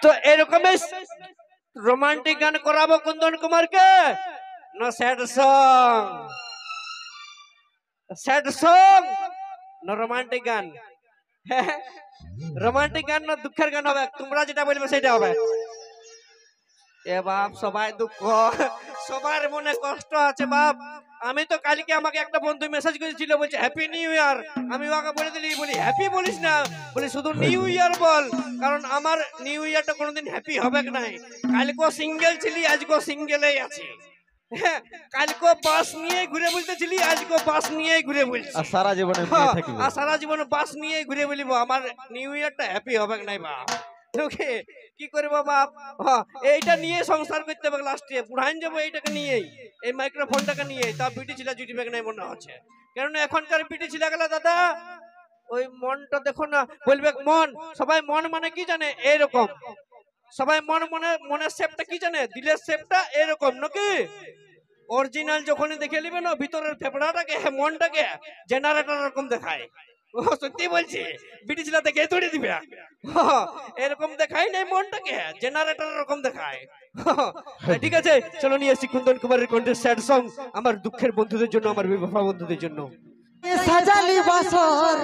তো এরকমই রোমান্টিক গান করাবো কুন্দন কুমারকে না স্যাড সং না রোমান্টিক গান? রোমান্টিক গান না দুঃখের গান হবে? তোমরা যেটা বলবে সেটা হবে। এ বাপ, সবাই দুঃখ, সবার মনে কষ্ট আছে বাপ। আমি তো কালকে আমাকে একটা বন্ধু মেসেজ করেছিল, বলছে হ্যাপি নিউ ইয়ার। আমি ওকে বলে দিলি, বলি হ্যাপি বলিস না, বলি শুধু নিউ ইয়ার বল, কারণ আমার নিউ ইয়ারটা কোনোদিন হ্যাপি হবে নাই। কালকে সিঙ্গেল ছিলি, আজকে সিঙ্গেলেই আছি। কালকে বাস নিয়ে ঘুরে বলতেছিলি, আজকে বাস নিয়ে ঘুরে বলছি। আর সারা জীবনে বাস নিয়ে ঘুরে বলিব, আমার নিউ ইয়ারটা হ্যাপি হবে নাই বাপ। কি করবো বাপ? এইটা নিয়ে সংসার করতে হবে, লাস্টে বুড়াইন যাবো এইটাকে নিয়েই, এই মাইক্রোফোনটাকে নিয়ে। তা বিটি ছিল জুটিবে নাই মনে হচ্ছে, কেননা এখনকার বিটি ছিল গেলে দাদা ওই মনটা দেখো না, বলবে মন। সবাই মন মানে কি জানে? এরকম। সবাই মনের শেপটা কি জানে? দিলের শেপটা এরকম নাকি? অরিজিনাল যখনই দেখে নিবে না ভিতরের ফেফড়াটাকে, মনটাকে জেনারেটর এরকম দেখায়। সত্যি বলছি, বিটি ছিল দেখে তড়ে দিবে, এরকম দেখায় নাই, মনটাকে জেনারেটর এরকম দেখায়। ঠিক আছে, চলো নিয়ে আসি কুন্দন কুমারের কণ্ঠে স্যাড সং, আমার দুঃখের বন্ধুদের জন্য, আমার বিবাহ বন্ধুদের জন্য। সাজালি বাসর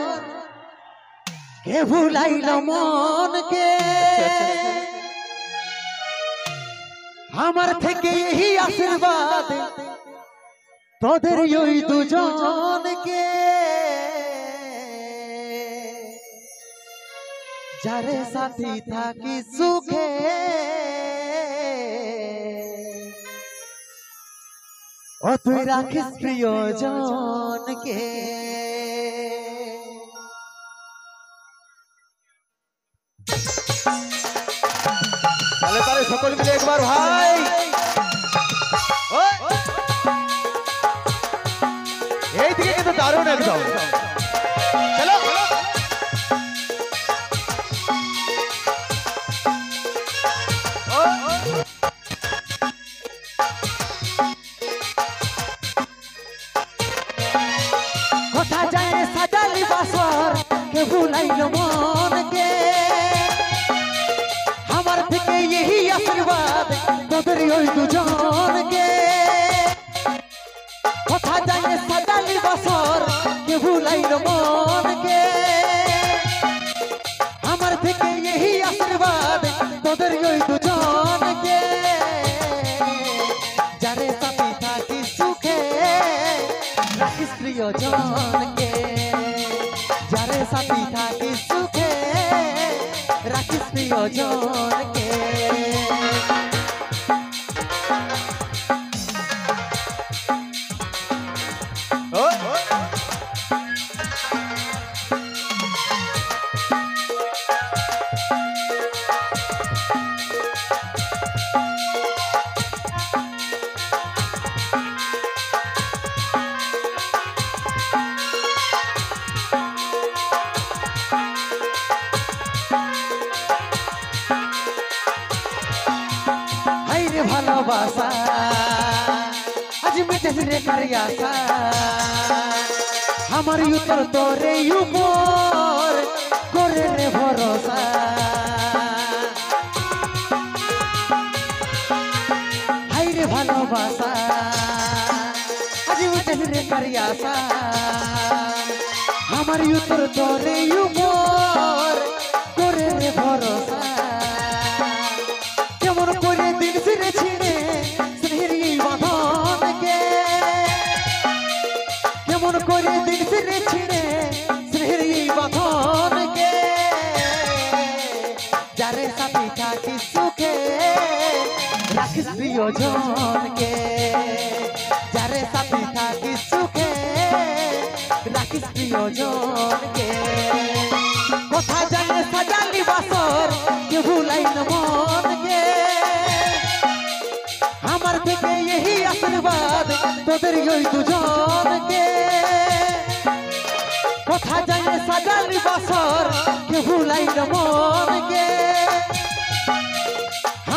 কে ভুলাইল মনকে, আমার থেকে এই আশীর্বাদ তোদের ওই দুজনকে, যারে সাথী থাকি সুখে ও তুই রাখিস প্রিয়জনকে। তাহলে তাহলে সকল মিলে একবার ভাই এইদিকে কিন্তু দারুণ একদম। চলো কথা যায় সাজালি বাসর কে ভুলাইল মনকে, আমার থেকে এই আশীর্বাদ তোদের ওই দুজনকে। কথা যায় সাজালি বাসর কে ভুলাইল মনকে, আমার থেকে এই আশীর্বাদ তোদের ওই দুজনকে, যারে সাথী থাকি সুখে রাখিস প্রিয়জনকে, যারে সাথী থাকি সুখে রাখিস প্রিয়জনকে। ভালোবাসা আজ মিটেছ রে কারিয়াসা, আমার উত্তর তোরে উপর করে রে ভরসা। হাই রে ভালোবাসা আজ মিটেছ রে কারিয়াসা, আমার উত্তর তোরে উপর করে রে ভরসা। কেমন করে দিন ফিরে ছিঁড়ে স্নেহের এই বাঁধনকে, কেমন করে দিন ফিরে ছিঁড়ে স্নেহের এই বাঁধনকে, যারে সাথী থাকি সুখে রাখিস প্রিয়জনকে, যারে সাথী থাকি সুখে রাখিস প্রিয়জনকে। কথা জানে সাজালি বাসর কে ভুলাইল মনকে, আমার থেকে এই আশীর্বাদ তোদের ওই দুজনকে। কথা জানে সাজালি বাসর কে ভুলাইল মনকে,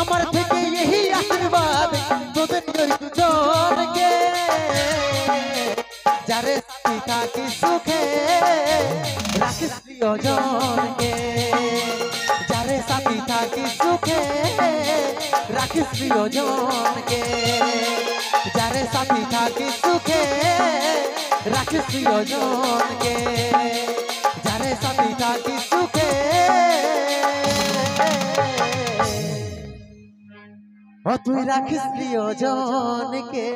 আমার থেকে এই আশীর্বাদ তোদের ওই দুজনকে, যারে সাথী থাকি সুখে রাখিস প্রিয়জনকে, যারে সাথী সাথী থাকিস সুখে রাখিস প্রিয়জনকে যারে সাথী থাকিস সুখে রাখিস প্রিয়জনকে যারে সাথী থাকিস সুখে ও তুই রাখিস প্রিয়জনকে